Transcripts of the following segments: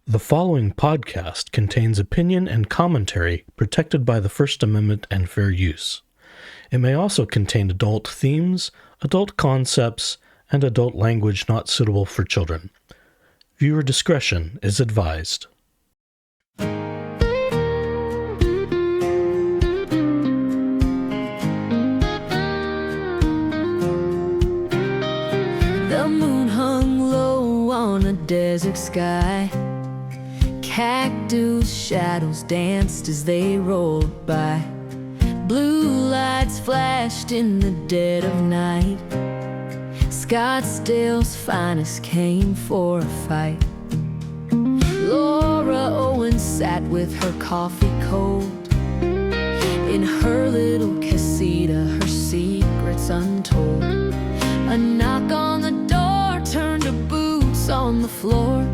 The following podcast contains opinion and commentary protected by the First Amendment and fair use. It may also contain adult themes, adult concepts, and adult language not suitable for children. Viewer discretion is advised. The moon hung low on a desert sky. Cactus shadows danced as they rolled by. Blue lights flashed in the dead of night. Scottsdale's finest came for a fight. Laura Owens sat with her coffee cold. In her little casita, her secrets untold. A knock on the door turned to boots on the floor.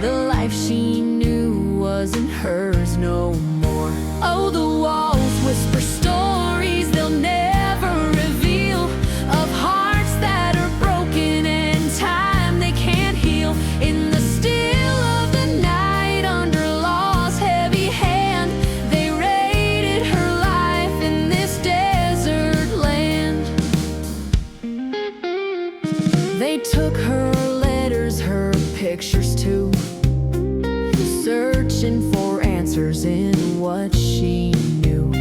The life she knew wasn't hers no more. Oh, the walls whisper stories they'll never reveal, of hearts that are broken and time they can't heal. In the still of the night, under law's heavy hand, they raided her life in this desert land. They took her letters, her pictures too, searching for answers in what she knew.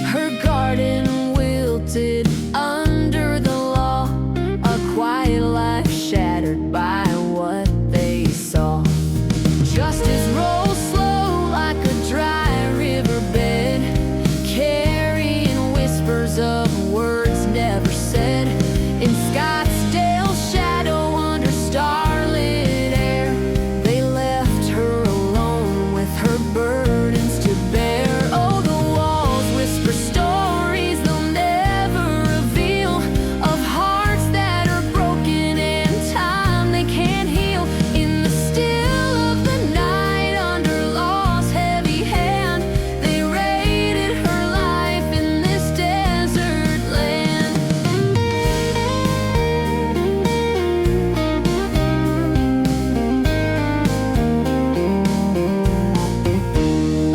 Her garden wilted under the law, a quiet life shattered by what they saw. Justice rolls slow like a dry riverbed, carrying whispers of words never said. In Scottsdale's shadow under starlit air, they left her alone with her burdens to bear. Oh, the walls whisper stories they'll never reveal, of hearts that are broken and time they can't heal. In the still of the night, under law's heavy hand, they raided her life in this desert land.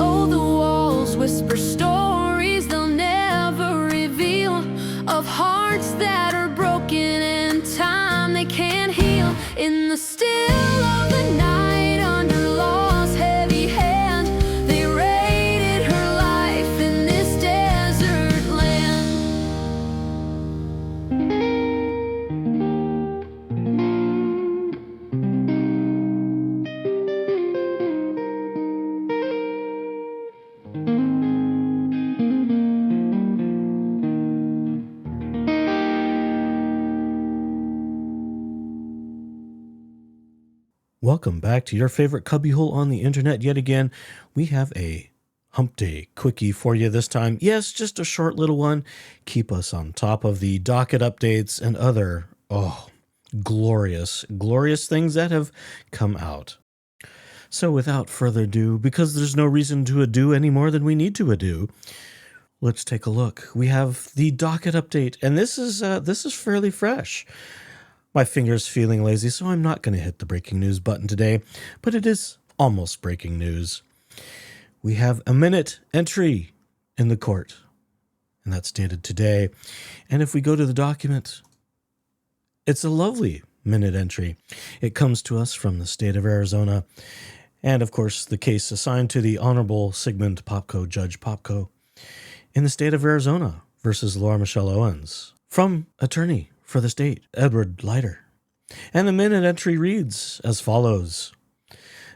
Oh, the walls whisper stories they'll never reveal, of hearts that are broken and time they can't heal. In the still of the night, under law's heavy hand, they raided her life in this desert land. Welcome back to your favorite cubbyhole on the internet yet again. We have a hump day quickie for you this time. Yes, just a short little one. Keep us on top of the docket updates and other, glorious things that have come out. So without further ado, because there's no reason to ado any more than we need to ado, let's take a look. We have the docket update, and this is fairly fresh. My finger's feeling lazy, so I'm not going to hit the breaking news button today, but it is almost breaking news. We have a minute entry in the court, and that's dated today. And if we go to the document, it's a lovely minute entry. It comes to us from the state of Arizona, and of course, the case assigned to the Honorable Sigmund Popko, Judge Popko, in the state of Arizona versus Laura Owens, from attorney for the state, Edward Leiter. And the minute entry reads as follows.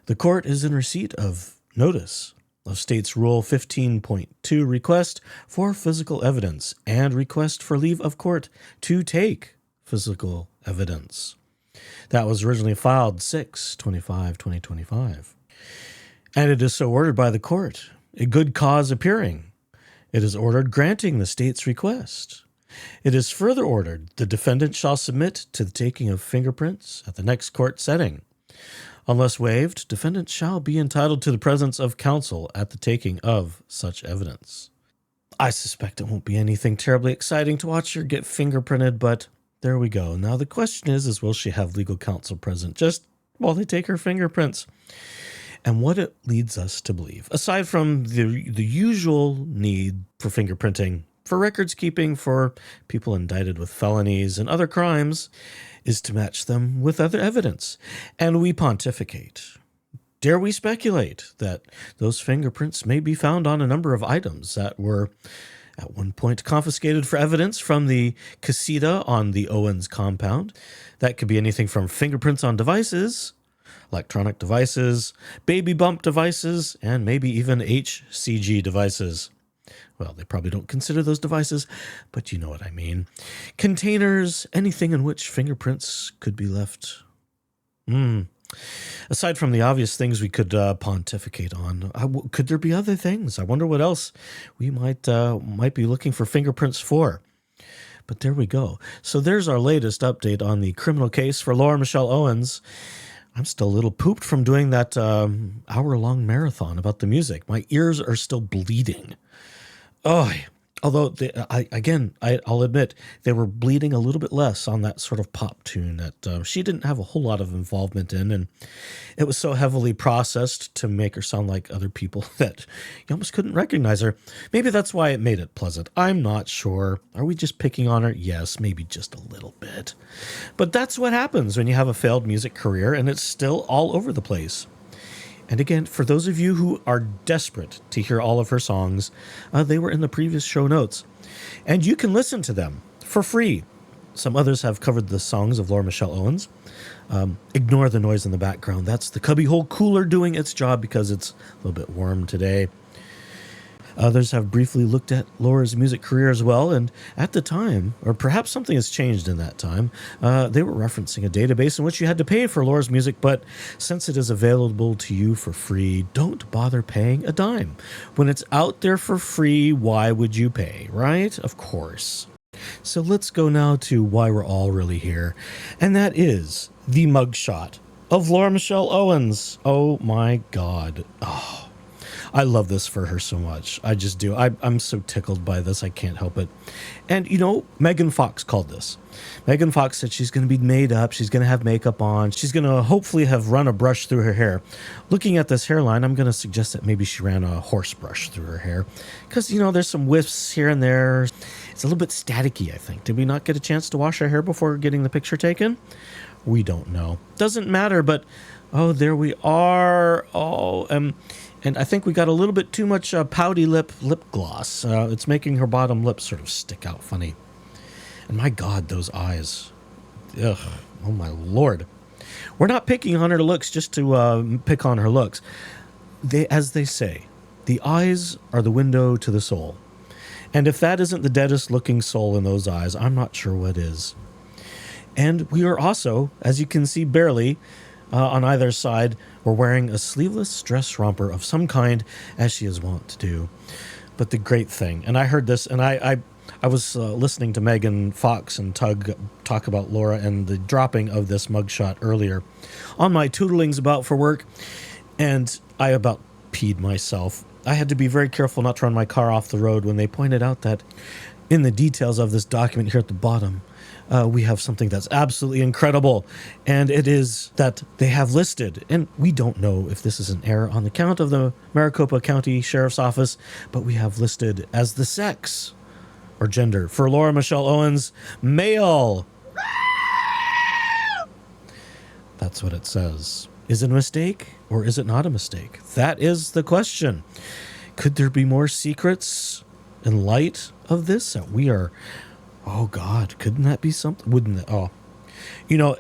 The court is in receipt of notice of State's Rule 15.2 request for physical evidence and request for leave of court to take physical evidence. That was originally filed 6/25/2025. And it is so ordered by the court, a good cause appearing. It is ordered granting the state's request. It is further ordered the defendant shall submit to the taking of fingerprints at the next court setting. Unless waived, defendant shall be entitled to the presence of counsel at the taking of such evidence. I suspect it won't be anything terribly exciting to watch her get fingerprinted, but there we go. Now the question is will she have legal counsel present just while they take her fingerprints? and what it leads us to believe, aside from the usual need for fingerprinting, for records keeping for people indicted with felonies and other crimes, is to match them with other evidence. And we pontificate. Dare we speculate that those fingerprints may be found on a number of items that were at one point confiscated for evidence from the casita on the Owens compound? That could be anything from fingerprints on devices, electronic devices, baby bump devices, and maybe even HCG devices. Well, they probably don't consider those devices, but you know what I mean. Containers, anything in which fingerprints could be left. Aside from the obvious things we could pontificate on, could there be other things? I wonder what else we might be looking for fingerprints for. But there we go. So there's our latest update on the criminal case for Laura Michelle Owens. I'm still a little pooped from doing that hour-long marathon about the music. My ears are still bleeding. Oh, although, I'll admit, they were bleeding a little bit less on that sort of pop tune that she didn't have a whole lot of involvement in, and it was so heavily processed to make her sound like other people that you almost couldn't recognize her. Maybe that's why it made it pleasant. I'm not sure. Are we just picking on her? Yes, maybe just a little bit. But that's what happens when you have a failed music career, and it's still all over the place. And again, for those of you who are desperate to hear all of her songs, they were in the previous show notes. And you can listen to them for free. Some others have covered the songs of Laura Michelle Owens. Ignore the noise in the background. That's the cubbyhole cooler doing its job because it's a little bit warm today. Others have briefly looked at Laura's music career as well, and at the time, or perhaps something has changed in that time, they were referencing a database in which you had to pay for Laura's music, but since it is available to you for free, don't bother paying a dime. When it's out there for free, why would you pay, right? Of course. So let's go now to why we're all really here, and that is the mugshot of Laura Michelle Owens. Oh my God. Oh. I love this for her so much. I just do. I'm so tickled by this. I can't help it. And, you know, Megan Fox called this. Megan Fox said she's going to be made up. She's going to have makeup on. She's going to hopefully have run a brush through her hair. Looking at this hairline, I'm going to suggest that maybe she ran a horse brush through her hair. Because, you know, there's some whiffs here and there. It's a little bit staticky, I think. Did we not get a chance to wash our hair before getting the picture taken? We don't know. Doesn't matter, but, oh, there we are. Oh, and I think we got a little bit too much pouty lip gloss. It's making her bottom lip sort of stick out funny. And my God, those eyes. Ugh. Oh, my Lord. We're not picking on her looks just to pick on her looks. As they say, the eyes are the window to the soul. And if that isn't the deadest looking soul in those eyes, I'm not sure what is. And we are also, as you can see barely, on either side, we're wearing a sleeveless dress romper of some kind, as she is wont to do. But the great thing, and I heard this, and I was listening to Megan Fox and Tug talk about Laura and the dropping of this mugshot earlier on my toodlings about for work, and I about peed myself. I had to be very careful not to run my car off the road when they pointed out that in the details of this document here at the bottom, we have something that's absolutely incredible, and it is that they have listed, and we don't know if this is an error on the count of the Maricopa County Sheriff's Office, but we have listed as the sex or gender for Laura Michelle Owens, male. That's what it says. Is it a mistake or is it not a mistake? That is the question. Could there be more secrets in light of this that we are... Oh, God, couldn't that be something? Wouldn't it? Oh, you know,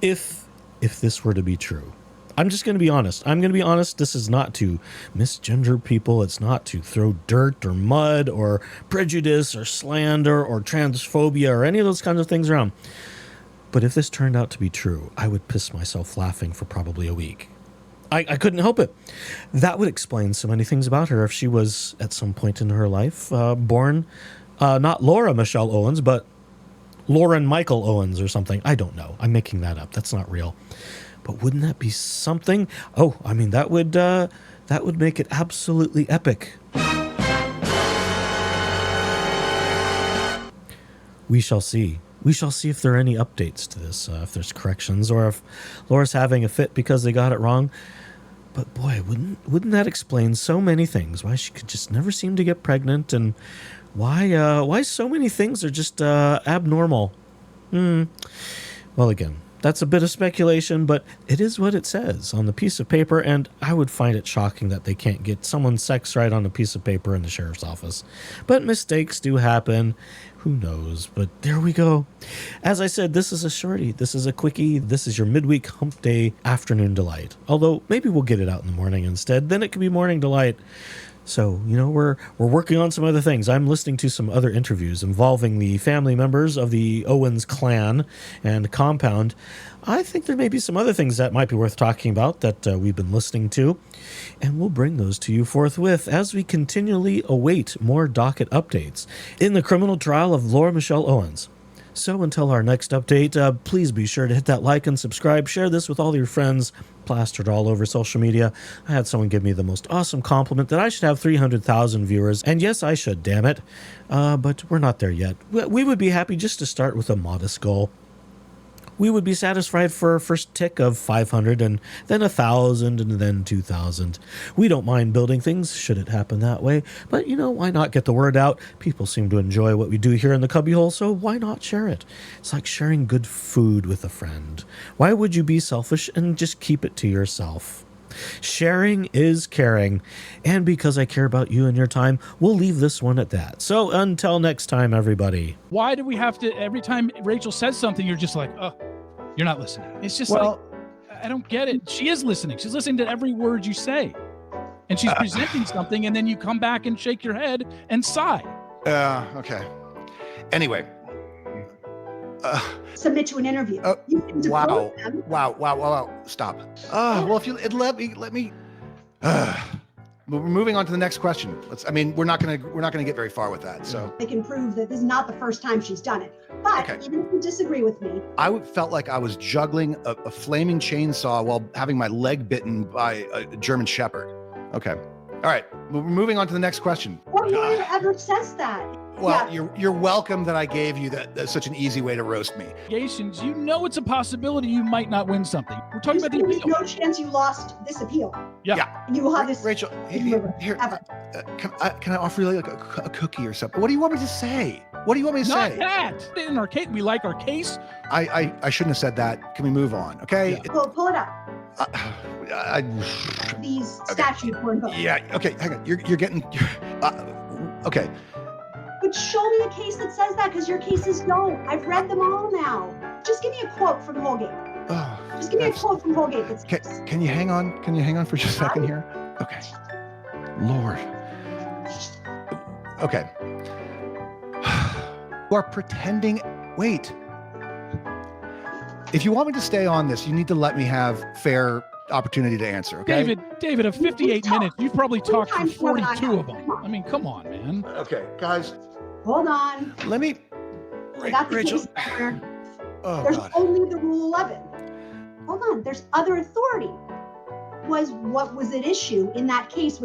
if this were to be true, I'm just going to be honest. I'm going to be honest. This is not to misgender people. It's not to throw dirt or mud or prejudice or slander or transphobia or any of those kinds of things around. But if this turned out to be true, I would piss myself laughing for probably a week. I couldn't help it. That would explain so many things about her if she was at some point in her life born... not Laura Michelle Owens, but Lauren Michael Owens or something. I don't know. I'm making that up. That's not real. But wouldn't that be something? Oh, I mean, that would make it absolutely epic. We shall see. We shall see if there are any updates to this, if there's corrections, or if Laura's having a fit because they got it wrong. But boy, wouldn't that explain so many things? Why she could just never seem to get pregnant, and why so many things are just abnormal. Well, again, that's a bit of speculation, but it is what it says on the piece of paper, and I would find it shocking that they can't get someone's sex right on a piece of paper in the sheriff's office. But mistakes do happen. Who knows? But there we go. As I said, this is a shorty. This is a quickie. This is your midweek hump day afternoon delight. Although maybe we'll get it out in the morning instead. Then it could be morning delight. So, we're working on some other things. I'm listening to some other interviews involving the family members of the Owens clan and compound. I think there may be some other things that might be worth talking about that we've been listening to, and we'll bring those to you forthwith as we continually await more docket updates in the criminal trial of Laura Michelle Owens. So until our next update, please be sure to hit that like and subscribe. Share this with all your friends, plastered all over social media. I had someone give me the most awesome compliment that I should have 300,000 viewers. And yes, I should, damn it. But we're not there yet. We would be happy just to start with a modest goal. We would be satisfied for a first tick of 500 and then 1,000 and then 2,000. We don't mind building things should it happen that way, but why not get the word out? People seem to enjoy what we do here in the Cubbyhole, so why not share it? It's like sharing good food with a friend. Why would you be selfish and just keep it to yourself? Sharing is caring, and because I care about you and your time, we'll leave this one at that. So until next time, everybody. Why do we have to, every time Rachel says something, you're just like, oh, you're not listening. It's just I don't get it. She is listening. She's listening to every word you say, and she's presenting something, and then you come back and shake your head and sigh. Okay. Anyway. Submit to an interview. Wow. Stop. Well, if you let me. We're moving on to the next question. We're not gonna get very far with that. So they can prove that this is not the first time she's done it. But even if you disagree with me, I felt like I was juggling a flaming chainsaw while having my leg bitten by a German Shepherd. Okay. All right. We're moving on to the next question. what lawyer ever says that? Well, you're welcome that I gave you that's such an easy way to roast me. It's a possibility you might not win something. We're talking about the appeal. There's no chance you lost this appeal. Yeah. And you will have this. Rachel, here, can I offer you like a cookie or something? What do you want me to say? What do you want me to say? Not that. In our case, we like our case. I shouldn't have said that. Can we move on? Okay. Yeah. Pull it up. These statutes were invoked. Yeah. Okay. Hang on. You're getting. Okay. But show me a case that says that, because your cases don't. I've read them all now. Just give me a quote from Holgate. Just give me a quote from Holgate. Can you hang on? Can you hang on for just a second here? Okay. Lord. Okay. You are pretending. Wait. If you want me to stay on this, you need to let me have fair opportunity to answer, okay? David, of 58 minutes, you've probably talked for 42 of them. I mean, come on, man. Okay, guys. Hold on. Let me... Rachel. There's only the Rule 11. Hold on. There's other authority. What was at issue in that case?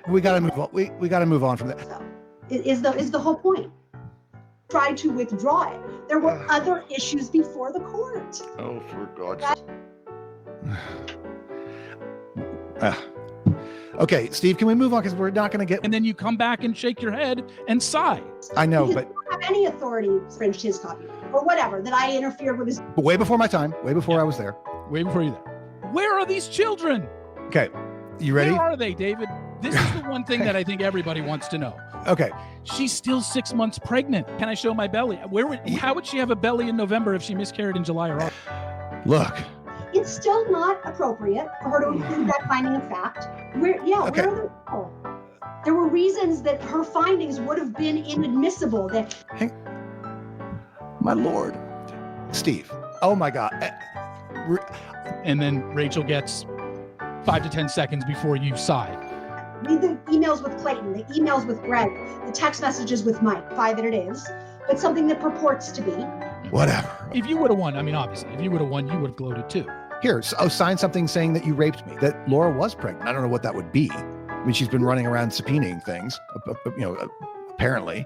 We got to move on. We got to move on from that. So, is the whole point. Try to withdraw it. There were other issues before the court. Oh, for God's sake. Okay, Steve, can we move on? Because we're not going to get... And then you come back and shake your head and sigh. I know, but... You don't have any authority to infringe his copy or whatever, that I interfered with his... But way before my time. Way before I was there. Way before you there. Where are these children? Okay, you ready? Where are they, David? This is the one thing that I think everybody wants to know. Okay. She's still 6 months pregnant. Can I show my belly? How would she have a belly in November if she miscarried in July or August? Look. It's still not appropriate for her to include that finding of fact. Where are the people? There were reasons that her findings would have been inadmissible. My Lord. Steve. Oh my God. And then Rachel gets 5 to 10 seconds before you sigh. Read the emails with Clayton, the emails with Greg, the text messages with Mike. 5 that it is, but something that purports to be. Whatever. If you would have won, obviously, if you would have won, you would have gloated too. Here, sign something saying that you raped me, that Laura was pregnant. I don't know what that would be. I mean, she's been running around subpoenaing things, apparently.